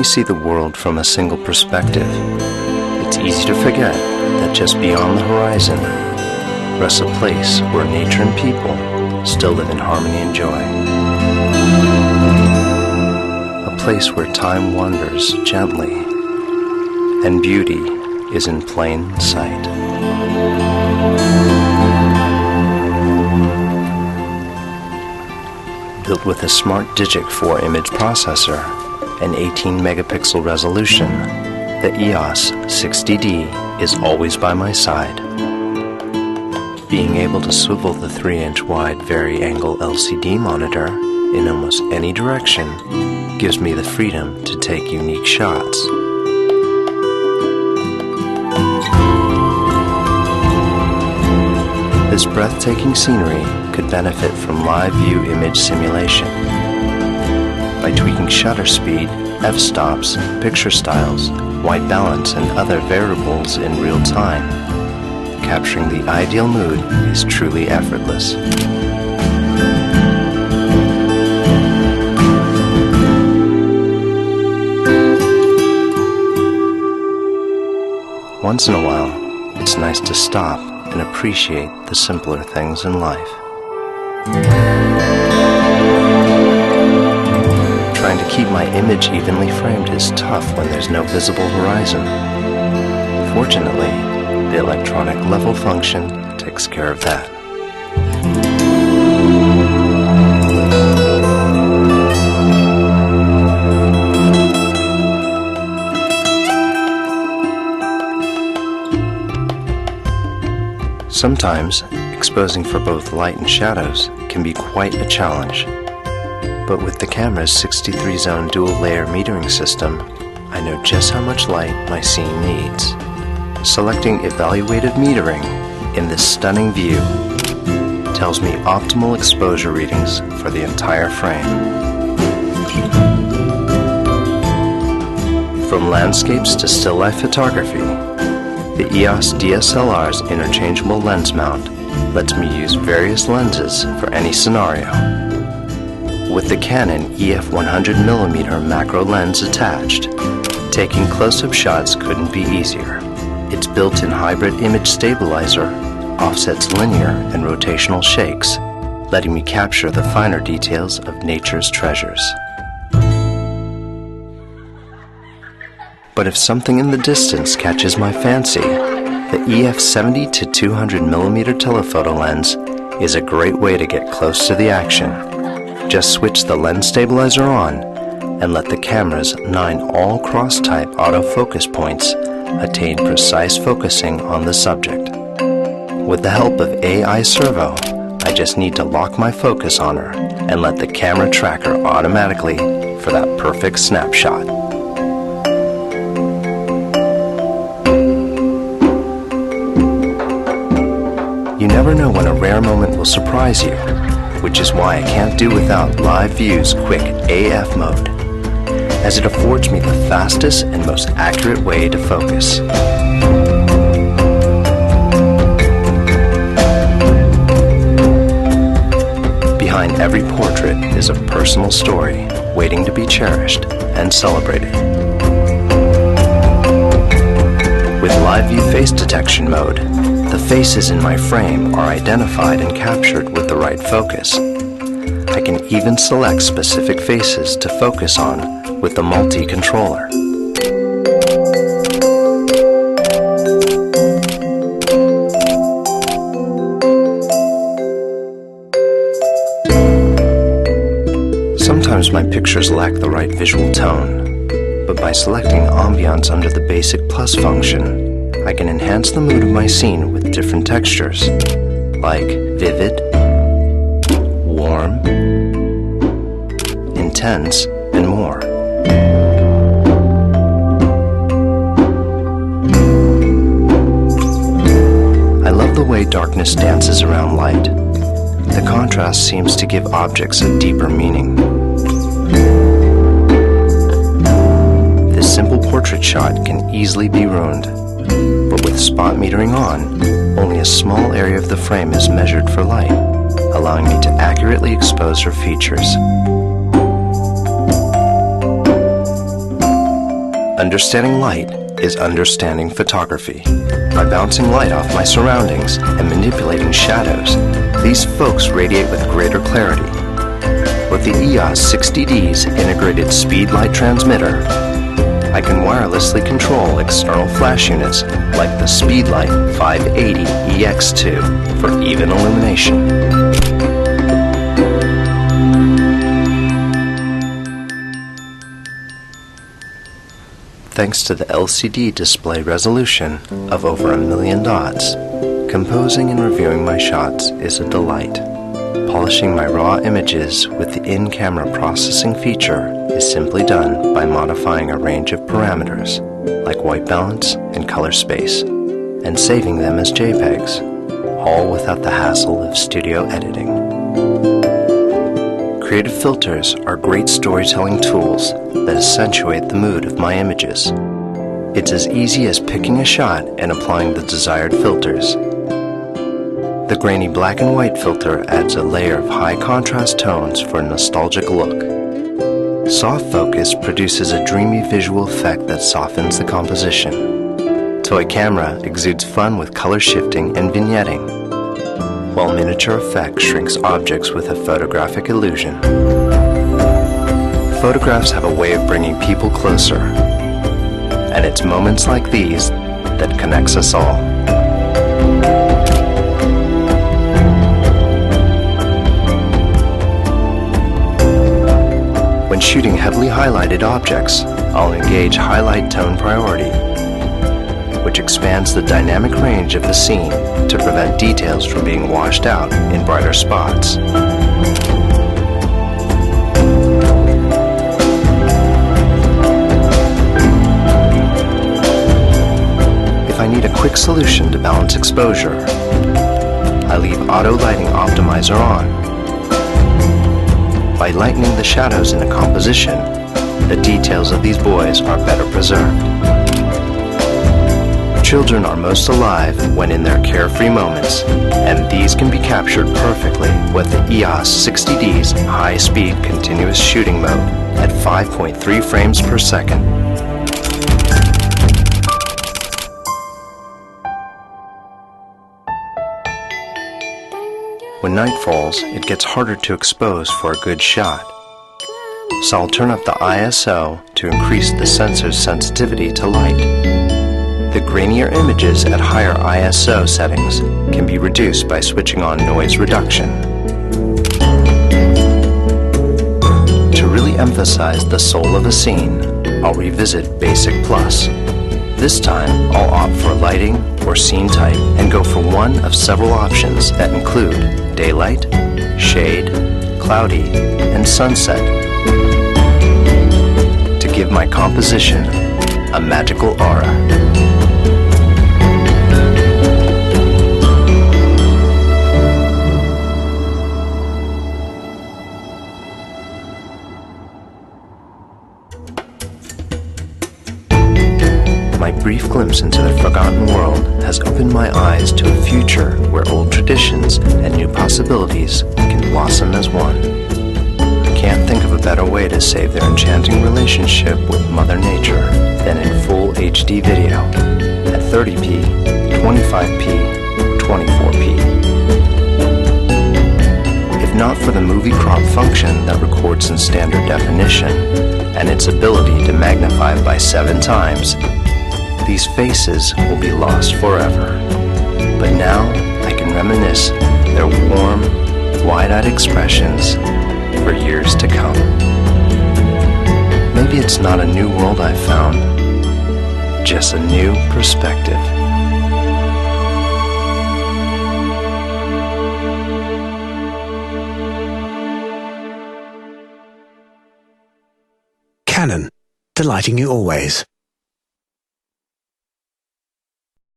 see the world from a single perspective, it's easy to forget that just beyond the horizon rests a place where nature and people still live in harmony and joy. A place where time wanders gently and beauty is in plain sight. Built with a smart Digic 4 image processor and 18 megapixel resolution, the EOS 60D is always by my side. Being able to swivel the 3-inch wide vari-angle LCD monitor in almost any direction gives me the freedom to take unique shots. This breathtaking scenery could benefit from live view image simulation. By tweaking shutter speed, f-stops, picture styles, white balance, and other variables in real time, capturing the ideal mood is truly effortless. Once in a while, it's nice to stop and appreciate the simpler things in life. Trying to keep my image evenly framed is tough when there's no visible horizon. Fortunately, the electronic level function takes care of that. Sometimes, exposing for both light and shadows can be quite a challenge. But with the camera's 63-zone dual-layer metering system, I know just how much light my scene needs. Selecting evaluative metering in this stunning view tells me optimal exposure readings for the entire frame. From landscapes to still life photography, the EOS DSLR's interchangeable lens mount lets me use various lenses for any scenario. With the Canon EF 100mm macro lens attached, taking close-up shots couldn't be easier. Its built-in hybrid image stabilizer offsets linear and rotational shakes, letting me capture the finer details of nature's treasures. But if something in the distance catches my fancy, the EF 70-200mm telephoto lens is a great way to get close to the action. Just switch the lens stabilizer on and let the camera's 9 all-cross-type autofocus points attain precise focusing on the subject. With the help of AI Servo, I just need to lock my focus on her and let the camera track her automatically for that perfect snapshot. You never know when a rare moment will surprise you, which is why I can't do without Live View's quick AF mode, as it affords me the fastest and most accurate way to focus. Behind every portrait is a personal story waiting to be cherished and celebrated. With Live View face detection mode, the faces in my frame are identified and captured with the right focus. I can even select specific faces to focus on with the multi-controller. Sometimes my pictures lack the right visual tone, but by selecting ambiance under the basic plus function, I can enhance the mood of my scene with different textures, like vivid, warm, intense, and more. I love the way darkness dances around light. The contrast seems to give objects a deeper meaning. This simple portrait shot can easily be ruined, but with spot metering on, only a small area of the frame is measured for light, allowing me to accurately expose her features. Understanding light is understanding photography. By bouncing light off my surroundings and manipulating shadows, these folks radiate with greater clarity. With the EOS 60D's integrated speed light transmitter, I can wirelessly control external flash units like the Speedlight 580 EX2 for even illumination. Thanks to the LCD display resolution of over 1 million dots, composing and reviewing my shots is a delight. Polishing my raw images with the in-camera processing feature is simply done by modifying a range of parameters like white balance and color space, and saving them as JPEGs, all without the hassle of studio editing. Creative filters are great storytelling tools that accentuate the mood of my images. It's as easy as picking a shot and applying the desired filters. The grainy black and white filter adds a layer of high contrast tones for a nostalgic look. Soft focus produces a dreamy visual effect that softens the composition. Toy camera exudes fun with color shifting and vignetting, while miniature effect shrinks objects with a photographic illusion. Photographs have a way of bringing people closer, and it's moments like these that connects us all. When shooting heavily highlighted objects, I'll engage highlight tone priority, which expands the dynamic range of the scene to prevent details from being washed out in brighter spots. If I need a quick solution to balance exposure, I leave Auto Lighting Optimizer on. By lightening the shadows in a composition, the details of these boys are better preserved. Children are most alive when in their carefree moments, and these can be captured perfectly with the EOS 60D's high-speed continuous shooting mode at 5.3 frames per second. When night falls, it gets harder to expose for a good shot. So I'll turn up the ISO to increase the sensor's sensitivity to light. The grainier images at higher ISO settings can be reduced by switching on noise reduction. To really emphasize the soul of a scene, I'll revisit Basic Plus. This time, I'll opt for lighting or scene type and go for one of several options that include daylight, shade, cloudy, and sunset to give my composition a magical aura. My brief glimpse into the forgotten world has opened my eyes to a future where old traditions and new possibilities can blossom as one. I can't think of a better way to save their enchanting relationship with Mother Nature than in full HD video at 30p, 25p, 24p. If not for the movie crop function that records in standard definition and its ability to magnify by 7 times, these faces will be lost forever. But now I can reminisce their warm, wide-eyed expressions for years to come. Maybe it's not a new world I've found, just a new perspective. Canon, delighting you always.